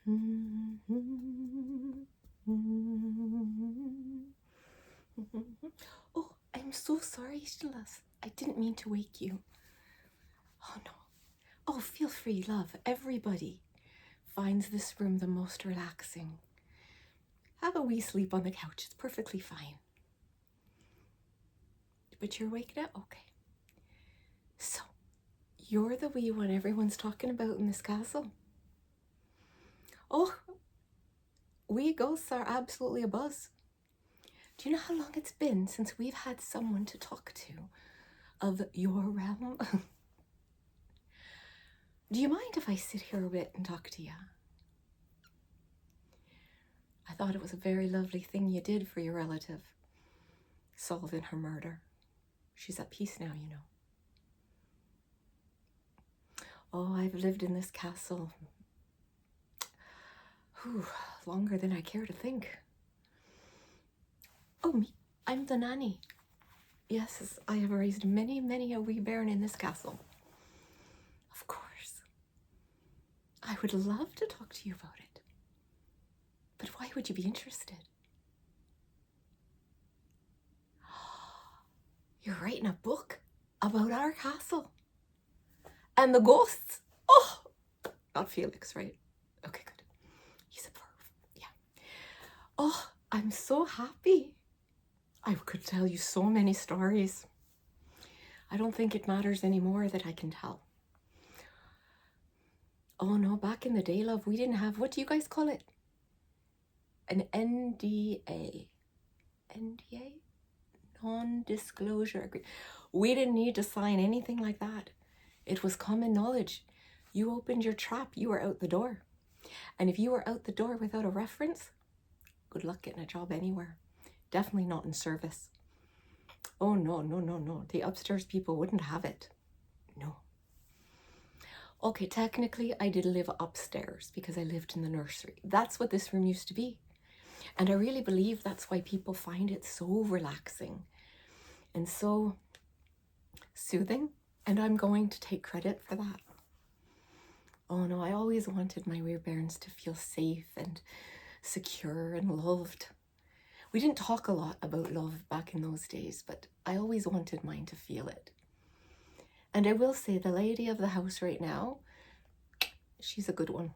Oh, I'm so sorry, Steeles. I didn't mean to wake you. Oh no. Oh, feel free, love. Everybody finds this room the most relaxing. Have a wee sleep on the couch. It's perfectly fine. But you're awake now? Okay. So, you're the wee one everyone's talking about in this castle. Oh, we ghosts are absolutely a buzz. Do you know how long it's been since we've had someone to talk to of your realm? Do you mind if I sit here a bit and talk to you? I thought it was a very lovely thing you did for your relative, solving her murder. She's at peace now, you know. Oh, I've lived in this castle longer than I care to think. Oh, me, I'm the nanny. Yes, I have raised many, many a wee bairn in this castle. Of course. I would love to talk to you about it. But why would you be interested? You're writing a book about our castle and the ghosts. Oh, not Felix, right? Okay, good. He's a perv, yeah. Oh, I'm so happy. I could tell you so many stories. I don't think it matters anymore that I can tell. Oh no, back in the day, love, we didn't have, what do you guys call it? An NDA. NDA? Non-disclosure agreement. We didn't need to sign anything like that. It was common knowledge. You opened your trap, you were out the door. And if you were out the door without a reference, good luck getting a job anywhere. Definitely not in service. Oh no, no, no, no. The upstairs people wouldn't have it. No. Okay, technically I did live upstairs because I lived in the nursery. That's what this room used to be. And I really believe that's why people find it so relaxing and so soothing. And I'm going to take credit for that. Oh no, I always wanted my wee bairns to feel safe and secure and loved. We didn't talk a lot about love back in those days, but I always wanted mine to feel it. And I will say the lady of the house right now, she's a good one.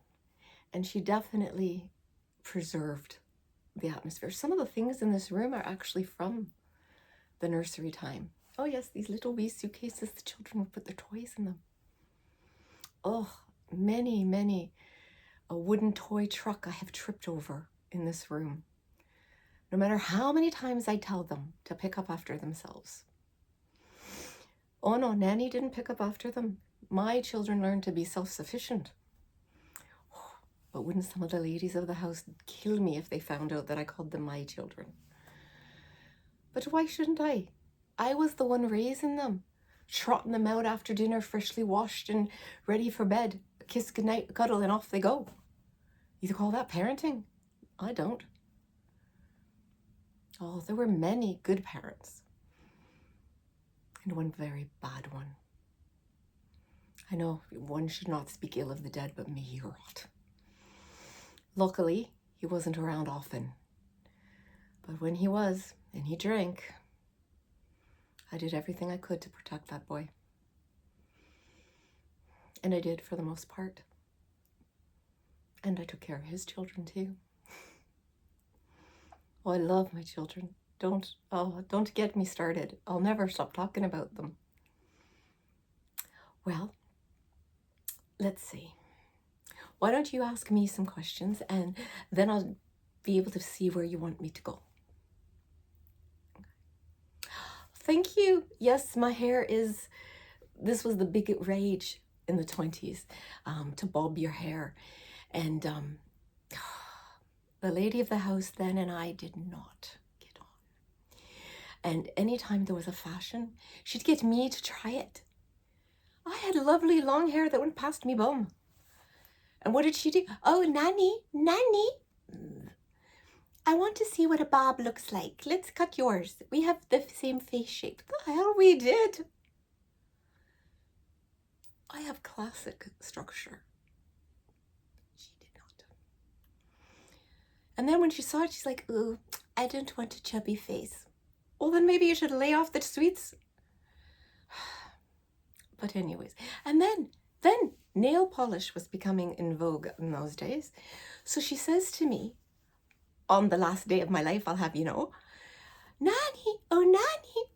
And she definitely preserved the atmosphere. Some of the things in this room are actually from the nursery time. Oh yes, these little wee suitcases, the children would put their toys in them. Oh, many, many a wooden toy truck I have tripped over in this room. No matter how many times I tell them to pick up after themselves. Oh no, Nanny didn't pick up after them. My children learned to be self-sufficient. But wouldn't some of the ladies of the house kill me if they found out that I called them my children? But why shouldn't I? I was the one raising them, trotting them out after dinner, freshly washed and ready for bed. A kiss goodnight, a cuddle, and off they go. You call that parenting? I don't. Oh, there were many good parents. And one very bad one. I know one should not speak ill of the dead, but may he rot. Luckily, he wasn't around often. But when he was, and he drank, I did everything I could to protect that boy. And I did for the most part. And I took care of his children too. Oh, I love my children. Don't get me started. I'll never stop talking about them. Well, let's see. Why don't you ask me some questions and then I'll be able to see where you want me to go. Thank you. Yes, my hair is, this was the big rage in the 20s, to bob your hair. And the lady of the house then and I did not get on. And anytime there was a fashion, she'd get me to try it. I had lovely long hair that went past me bum. And what did she do? Oh, Nanny, I want to see what a bob looks like. Let's cut yours. We have the same face shape. The hell we did. I have classic structure. She did not. And then when she saw it, she's like, ooh, I don't want a chubby face. Well, then maybe you should lay off the sweets. But anyways, and then nail polish was becoming in vogue in those days. So she says to me, on the last day of my life, I'll have you know, Nanny, oh Nanny.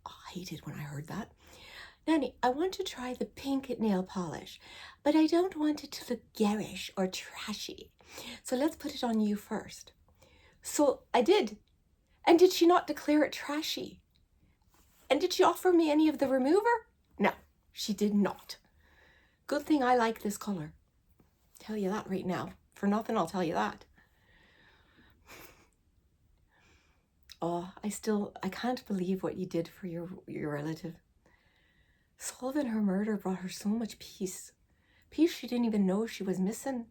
Oh, I hated when I heard that. Nanny, I want to try the pink nail polish, but I don't want it to look garish or trashy. So let's put it on you first. So I did. And did she not declare it trashy? And did she offer me any of the remover? No, she did not. Good thing I like this color. Tell you that right now. For nothing, I'll tell you that. Oh, I can't believe what you did for your relative. Solving her murder brought her so much peace. Peace she didn't even know she was missing.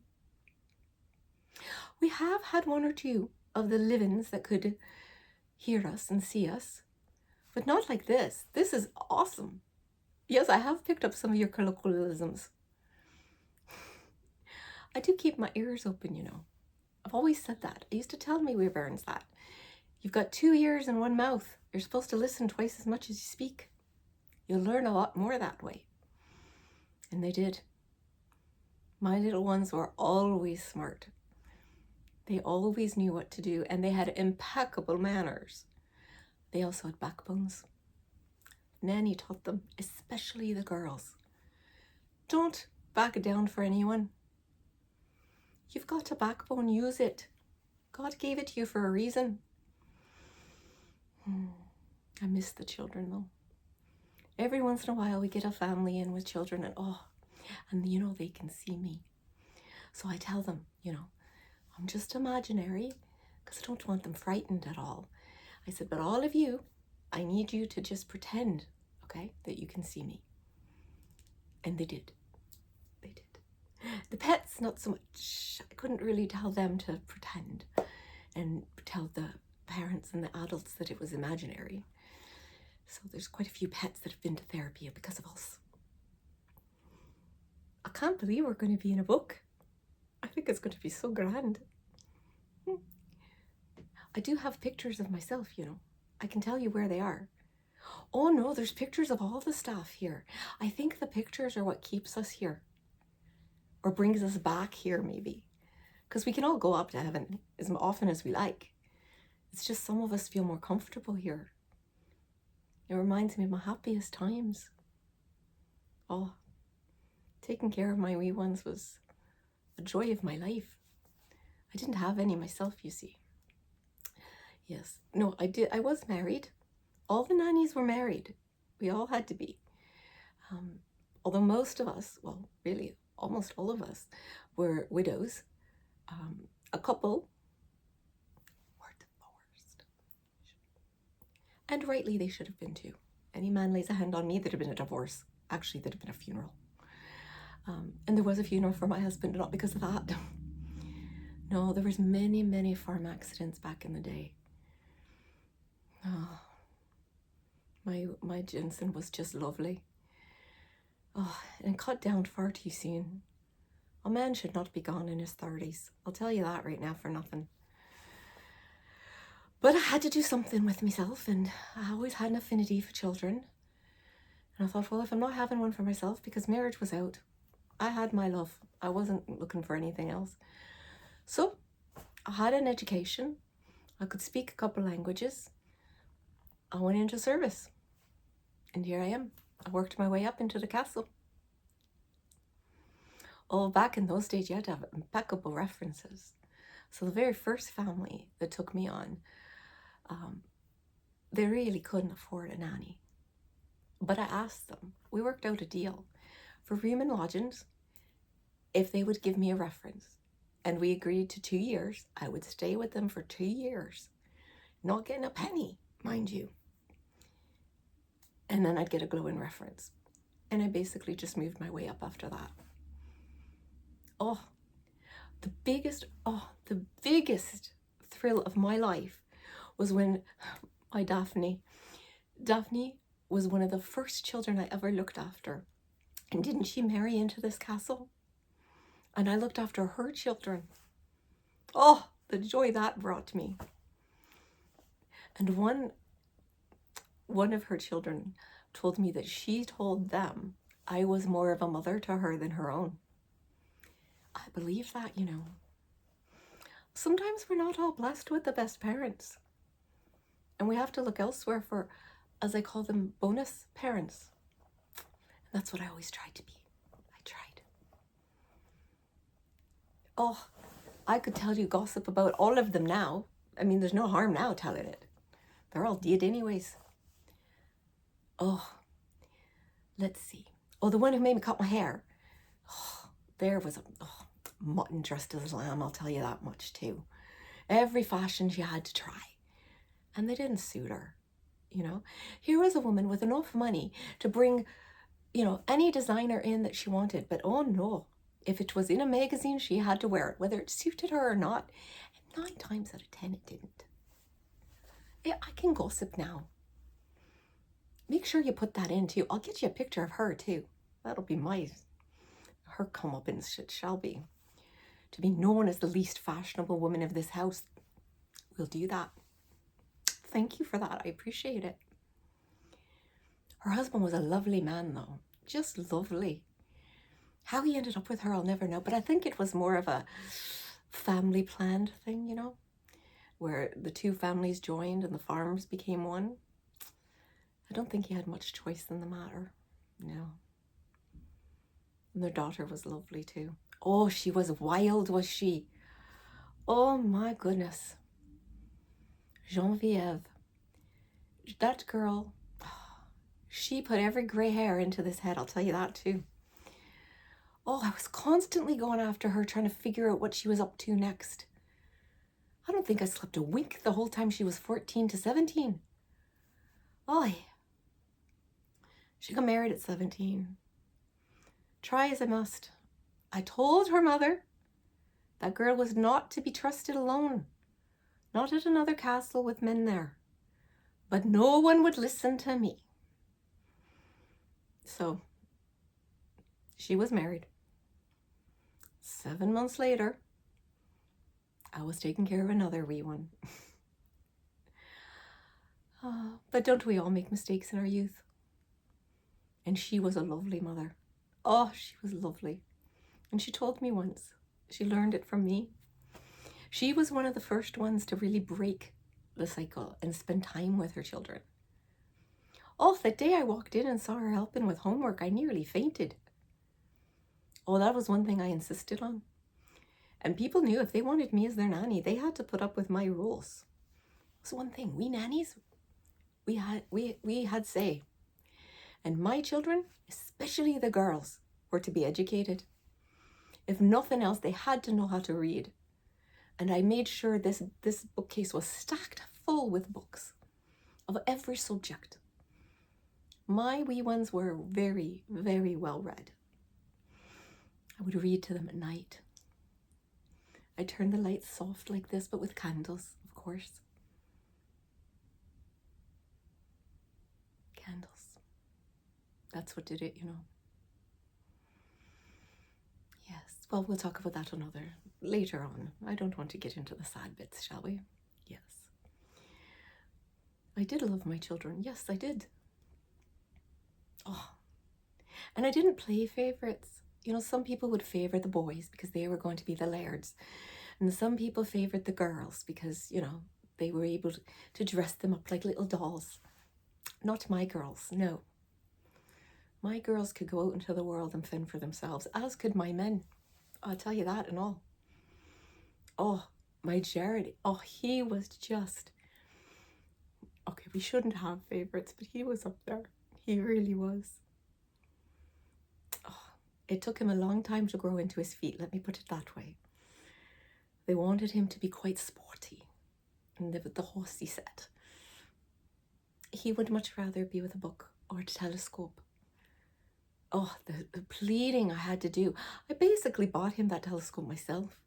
We have had one or two of the livings that could hear us and see us, but not like this. This is awesome. Yes, I have picked up some of your colloquialisms. I do keep my ears open, you know. I've always said that. I used to tell me wyverns that. You've got 2 ears and 1 mouth. You're supposed to listen twice as much as you speak. You'll learn a lot more that way. And they did. My little ones were always smart. They always knew what to do, and they had impeccable manners. They also had backbones. Nanny taught them, especially the girls. Don't back down for anyone. You've got a backbone, use it. God gave it to you for a reason. I miss the children though. Every once in a while we get a family in with children and you know, they can see me. So I tell them, you know, I'm just imaginary because I don't want them frightened at all. I said, but all of you, I need you to just pretend, okay, that you can see me. And they did. They did. The pets, not so much. I couldn't really tell them to pretend and tell the parents and the adults that it was imaginary. So there's quite a few pets that have been to therapy because of us. I can't believe we're going to be in a book. I think it's going to be so grand. I do have pictures of myself, you know. I can tell you where they are. Oh no, there's pictures of all the staff here. I think the pictures are what keeps us here. Or brings us back here, maybe. Because we can all go up to heaven as often as we like. It's just some of us feel more comfortable here. It reminds me of my happiest times. Oh, taking care of my wee ones was the joy of my life. I didn't have any myself, you see. Yes, no, I was married. All the nannies were married. We all had to be. Although most of us, well, really, almost all of us were widows. A couple were divorced. And rightly they should have been too. Any man lays a hand on me, there'd have been a divorce. Actually, there'd have been a funeral. And there was a funeral for my husband, not because of that. No, there was many, many farm accidents back in the day. Oh, my Jensen was just lovely. Oh, and cut down far too soon. A man should not be gone in his 30s. I'll tell you that right now for nothing. But I had to do something with myself, and I always had an affinity for children. And I thought, well, if I'm not having one for myself, because marriage was out, I had my love. I wasn't looking for anything else. So I had an education. I could speak a couple languages. I went into service. And here I am. I worked my way up into the castle. Oh, back in those days, you had to have impeccable references. So the very first family that took me on, they really couldn't afford a nanny. But I asked them, we worked out a deal for room and lodgings if they would give me a reference. And we agreed to 2 years. I would stay with them for 2 years. Not getting a penny, mind you. And then I'd get a glowing reference. And I basically just moved my way up after that. Oh, the biggest thrill of my life was when my Daphne was one of the first children I ever looked after. And didn't she marry into this castle? And I looked after her children. Oh, the joy that brought me. And one of her children told me that she told them I was more of a mother to her than her own. I believe that, you know. Sometimes we're not all blessed with the best parents. And we have to look elsewhere for, as I call them, bonus parents. And that's what I always tried to be. I tried. Oh, I could tell you gossip about all of them now. I mean, there's no harm now telling it. They're all dead anyways. Oh, let's see. Oh, the one who made me cut my hair. Oh, there was a mutton dressed as a lamb, I'll tell you that much too. Every fashion she had to try. And they didn't suit her, you know. Here was a woman with enough money to bring, you know, any designer in that she wanted. But oh no, if it was in a magazine, she had to wear it, whether it suited her or not. And 9 times out of 10, it didn't. Yeah, I can gossip now. Make sure you put that in too. I'll get you a picture of her too. That'll be her comeuppance, it shall be. To be known as the least fashionable woman of this house. We'll do that. Thank you for that. I appreciate it. Her husband was a lovely man though. Just lovely. How he ended up with her, I'll never know. But I think it was more of a family planned thing, you know, where the 2 families joined and the farms became one. I don't think he had much choice in the matter. No. And their daughter was lovely too. Oh, she was wild, was she? Oh my goodness. Geneviève. That girl, she put every gray hair into this head, I'll tell you that too. Oh, I was constantly going after her, trying to figure out what she was up to next. I don't think I slept a wink the whole time she was 14 to 17. Oh, she got married at 17. Try as I must. I told her mother that girl was not to be trusted alone. Not at another castle with men there. But no one would listen to me. So, she was married. 7 months later, I was taking care of another wee one. But don't we all make mistakes in our youth? And she was a lovely mother. Oh, she was lovely. And she told me once, she learned it from me. She was one of the first ones to really break the cycle and spend time with her children. Oh, the day I walked in and saw her helping with homework, I nearly fainted. Oh, that was one thing I insisted on. And people knew if they wanted me as their nanny, they had to put up with my rules. It was one thing, we nannies, we had say. And my children, especially the girls, were to be educated. If nothing else, they had to know how to read. And I made sure this bookcase was stacked full with books of every subject. My wee ones were very, very well read. I would read to them at night. I turned the lights soft like this, but with candles, of course. Candles. That's what did it, you know. Yes, well, we'll talk about that later on. I don't want to get into the sad bits, shall we? Yes. I did love my children. Yes, I did. Oh, and I didn't play favorites. You know, some people would favor the boys because they were going to be the lairds. And some people favored the girls because, you know, they were able to dress them up like little dolls. Not my girls, no. My girls could go out into the world and fend for themselves, as could my men. I'll tell you that and all. Oh, my Jared, oh, he was just... Okay, we shouldn't have favorites, but he was up there. He really was. Oh, it took him a long time to grow into his feet, let me put it that way. They wanted him to be quite sporty and live with the horsey set. He would much rather be with a book or a telescope. Oh, the pleading I had to do. I basically bought him that telescope myself.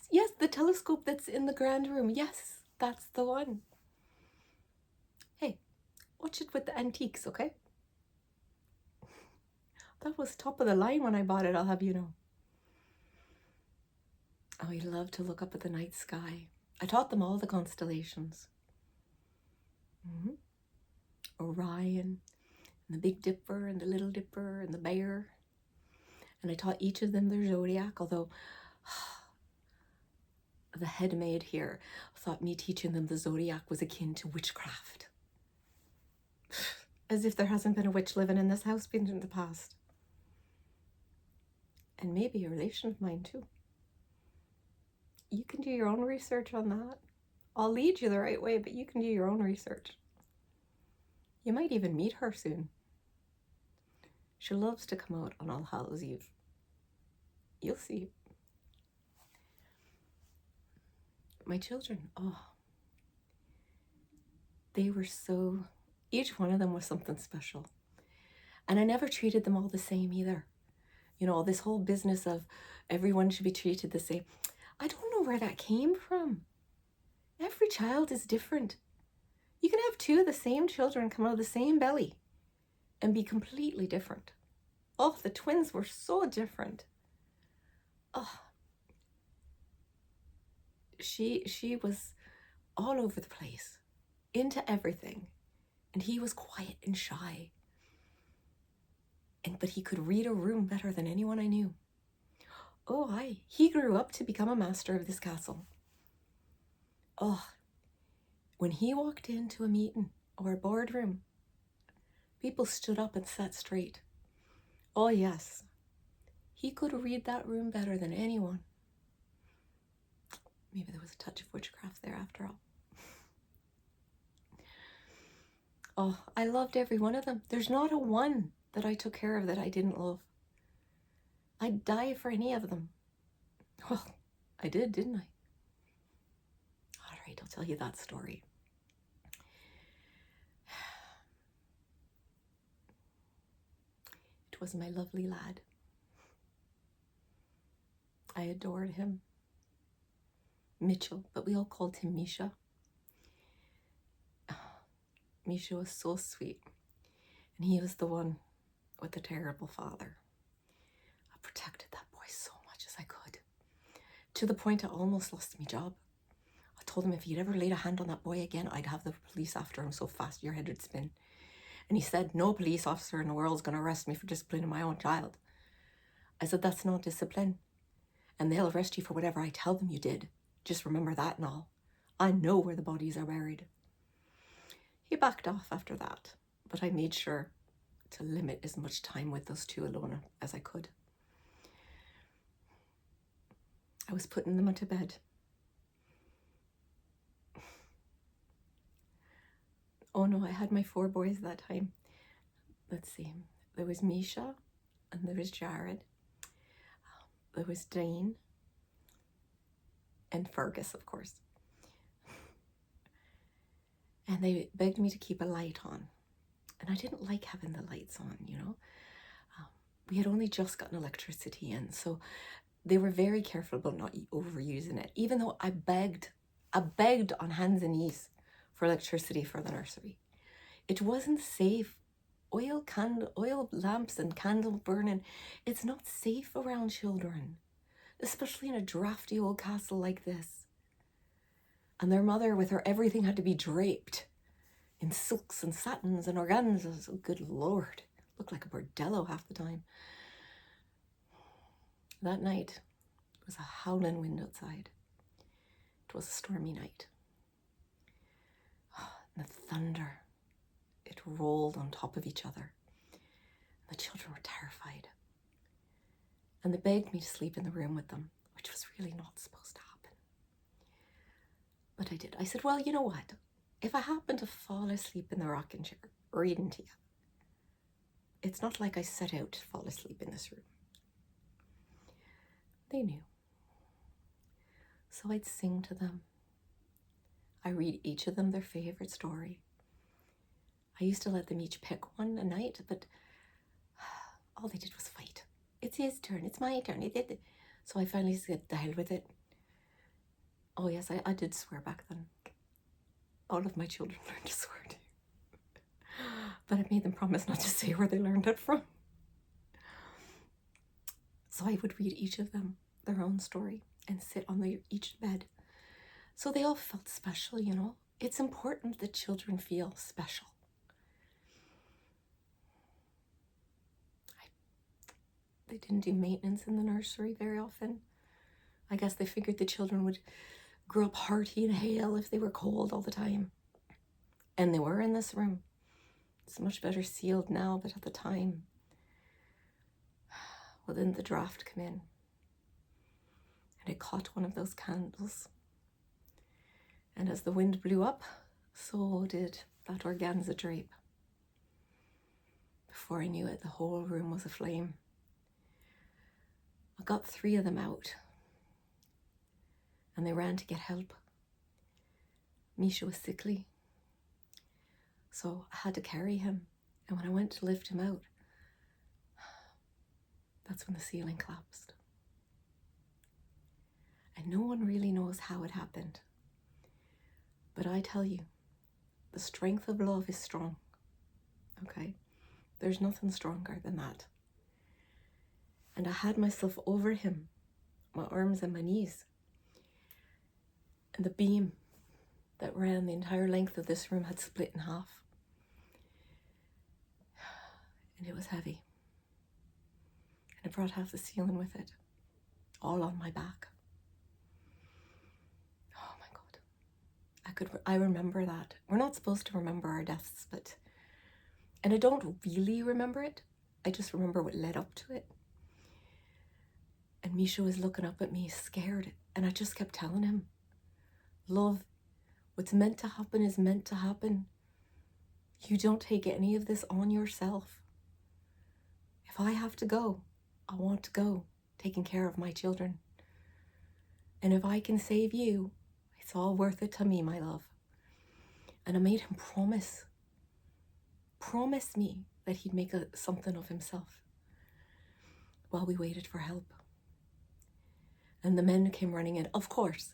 Yes, the telescope that's in the grand room. Yes, that's the one. Hey, watch it with the antiques, okay? That was top of the line when I bought it, I'll have you know. Oh, he loved to look up at the night sky. I taught them all the constellations. Orion, and the Big Dipper, and the Little Dipper, and the Bear. And I taught each of them their zodiac, although the head maid here thought me teaching them the zodiac was akin to witchcraft. As if there hasn't been a witch living in this house in the past. And maybe a relation of mine too. You can do your own research on that. I'll lead you the right way, but you can do your own research. You might even meet her soon. She loves to come out on All Hallows Eve. You'll see. My children, oh, they were so, each one of them was something special. And I never treated them all the same either. You know, this whole business of everyone should be treated the same. I don't know where that came from. Every child is different. You can have two of the same children come out of the same belly and be completely different. Oh, the twins were so different. Oh, she was all over the place, into everything. And he was quiet and shy. But he could read a room better than anyone I knew. Oh, aye. He grew up to become a master of this castle. Oh, when he walked into a meeting or a boardroom, people stood up and sat straight. Oh, yes. He could read that room better than anyone. Maybe there was a touch of witchcraft there after all. Oh, I loved every one of them. There's not a one that I took care of that I didn't love. I'd die for any of them. Well, I did, didn't I? All right, I'll tell you that story. It was my lovely lad. I adored him. Mitchell, but we all called him Misha. Misha was so sweet. And he was the one with the terrible father. I protected that boy so much as I could. To the point I almost lost my job. I told him if he'd ever laid a hand on that boy again, I'd have the police after him so fast your head would spin. And he said, no police officer in the world is going to arrest me for disciplining my own child. I said, that's not discipline. And they'll arrest you for whatever I tell them you did. Just remember that and all. I know where the bodies are buried. He backed off after that, but I made sure to limit as much time with those two alone as I could. I was putting them into bed. Oh no, I had my 4 boys that time. Let's see. There was Misha, and there was Jared. There was Dean, and Fergus, of course. And they begged me to keep a light on. And I didn't like having the lights on, you know. We had only just gotten electricity in, so they were very careful about not overusing it. Even though I begged on hands and knees for electricity for the nursery. It wasn't safe. Oil lamps and candle burning, it's not safe around children, especially in a drafty old castle like this. And their mother, with her everything had to be draped in silks and satins and organzas. Oh, good Lord. Looked like a bordello half the time. That night, it was a howling wind outside. It was a stormy night. Oh, and the thunder, it rolled on top of each other. And the children were terrified. And they begged me to sleep in the room with them, which was really not supposed to happen. But I did. I said, well, you know what? If I happen to fall asleep in the rocking chair, reading to you, it's not like I set out to fall asleep in this room. They knew. So I'd sing to them. I read each of them their favorite story. I used to let them each pick one a night, but all they did was fight. It's his turn, it's my turn. So I finally said, the hell with it. Oh yes, I did swear back then. All of my children learned to swear too. But I made them promise not to say where they learned it from. So I would read each of them their own story. and sit on each bed. So they all felt special, you know. It's important that children feel special. They didn't do maintenance in the nursery very often. I guess they figured the children would grow up hearty and hale if they were cold all the time. And they were in this room. It's much better sealed now, but at the time, well, then the draft came in. And it caught one of those candles. And as the wind blew up, so did that organza drape. Before I knew it, the whole room was aflame. I got 3 of them out, and they ran to get help. Misha was sickly, so I had to carry him. And when I went to lift him out, that's when the ceiling collapsed. And no one really knows how it happened. But I tell you, the strength of love is strong, okay? There's nothing stronger than that. And I had myself over him, my arms and my knees. And the beam that ran the entire length of this room had split in half. And it was heavy. And it brought half the ceiling with it, all on my back. Oh my God. I remember that. We're not supposed to remember our deaths, and I don't really remember it. I just remember what led up to it. And Misha was looking up at me, scared, and I just kept telling him, love, what's meant to happen is meant to happen. You don't take any of this on yourself. If I have to go, I want to go, taking care of my children. And if I can save you, it's all worth it to me, my love. And I made him promise me that he'd make something of himself while we waited for help. And the men came running in. Of course,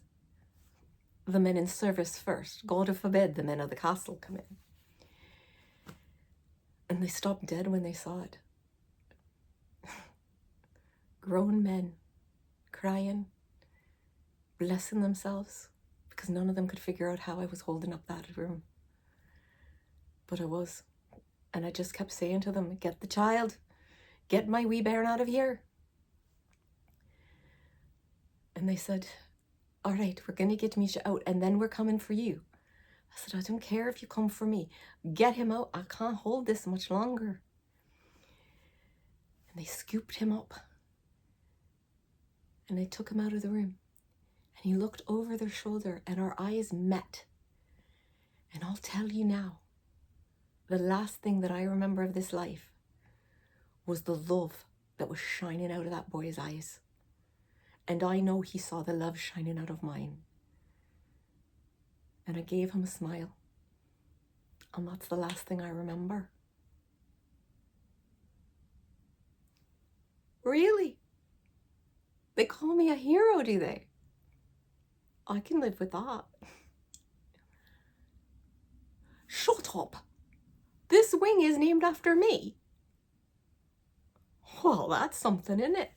the men in service first. God forbid the men of the castle come in. And they stopped dead when they saw it. Grown men crying, blessing themselves, because none of them could figure out how I was holding up that room. But I was. And I just kept saying to them, get the child, get my wee bairn out of here. And they said, all right, we're going to get Misha out and then we're coming for you. I said, I don't care if you come for me. Get him out. I can't hold this much longer. And they scooped him up. And they took him out of the room. And he looked over their shoulder and our eyes met. And I'll tell you now, the last thing that I remember of this life was the love that was shining out of that boy's eyes. And I know he saw the love shining out of mine. And I gave him a smile. And that's the last thing I remember. Really? They call me a hero, do they? I can live with that. Shut up. This wing is named after me. Well, that's something, isn't it?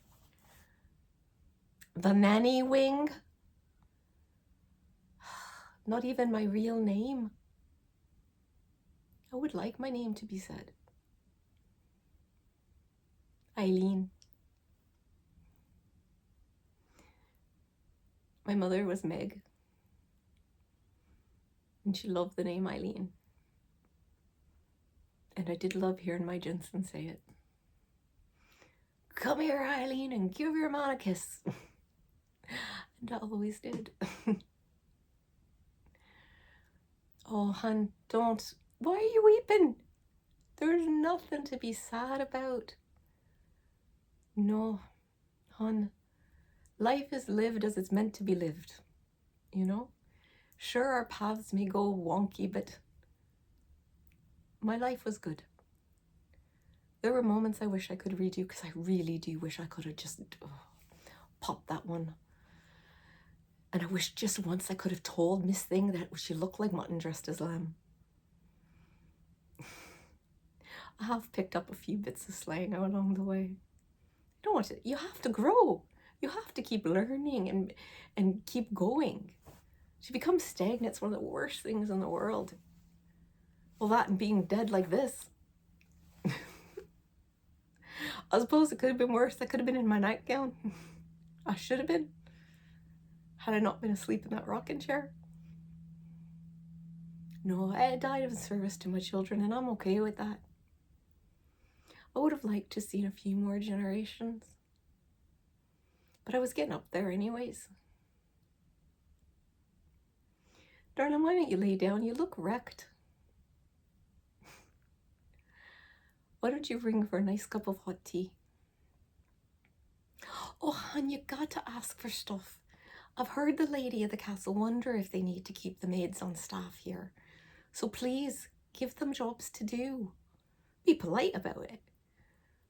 The Nanny wing. Not even my real name. I would like my name to be said. Eileen. My mother was Meg. And she loved the name Eileen. And I did love hearing my Jensen say it. Come here, Eileen, and give your man a kiss. And I always did. Oh, hon, don't. Why are you weeping? There's nothing to be sad about. No, hon. Life is lived as it's meant to be lived. You know? Sure, our paths may go wonky, but my life was good. There were moments I wish I could redo, because I really do wish I could have just popped that one. And I wish just once I could have told Miss Thing that she looked like mutton dressed as lamb. I have picked up a few bits of slang along the way. You have to grow. You have to keep learning and keep going. She becomes stagnant. It's one of the worst things in the world. Well, that and being dead like this. I suppose it could have been worse. I could have been in my nightgown. I should have been. Had I not been asleep in that rocking chair. No, I died of service to my children, and I'm okay with that. I would have liked to see a few more generations. But I was getting up there anyways. Darling, why don't you lay down? You look wrecked. Why don't you ring for a nice cup of hot tea? Oh, hon, you got to ask for stuff. I've heard the lady at the castle wonder if they need to keep the maids on staff here. So please, give them jobs to do. Be polite about it.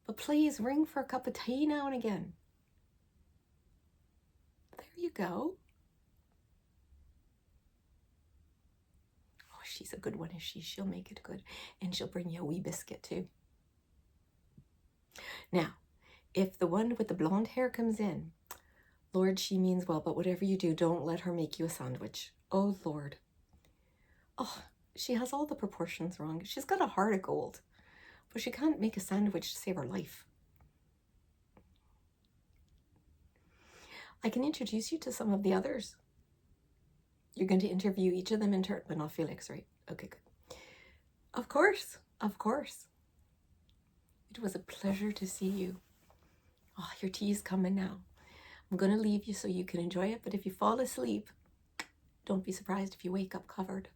But please, ring for a cup of tea now and again. There you go. Oh, she's a good one, is she? She'll make it good. And she'll bring you a wee biscuit too. Now, if the one with the blonde hair comes in, Lord, she means well, but whatever you do, don't let her make you a sandwich. Oh, Lord. Oh, she has all the proportions wrong. She's got a heart of gold, but she can't make a sandwich to save her life. I can introduce you to some of the others. You're going to interview each of them in turn, but not Felix, right? Okay, good. Of course, of course. It was a pleasure to see you. Oh, your tea is coming now. I'm going to leave you so you can enjoy it, but if you fall asleep, don't be surprised if you wake up covered.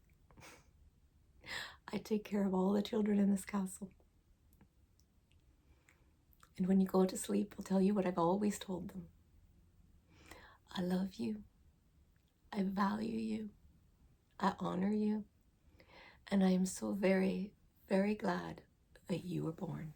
I take care of all the children in this castle. And when you go to sleep, I'll tell you what I've always told them. I love you. I value you. I honor you. And I am so very, very glad that you were born.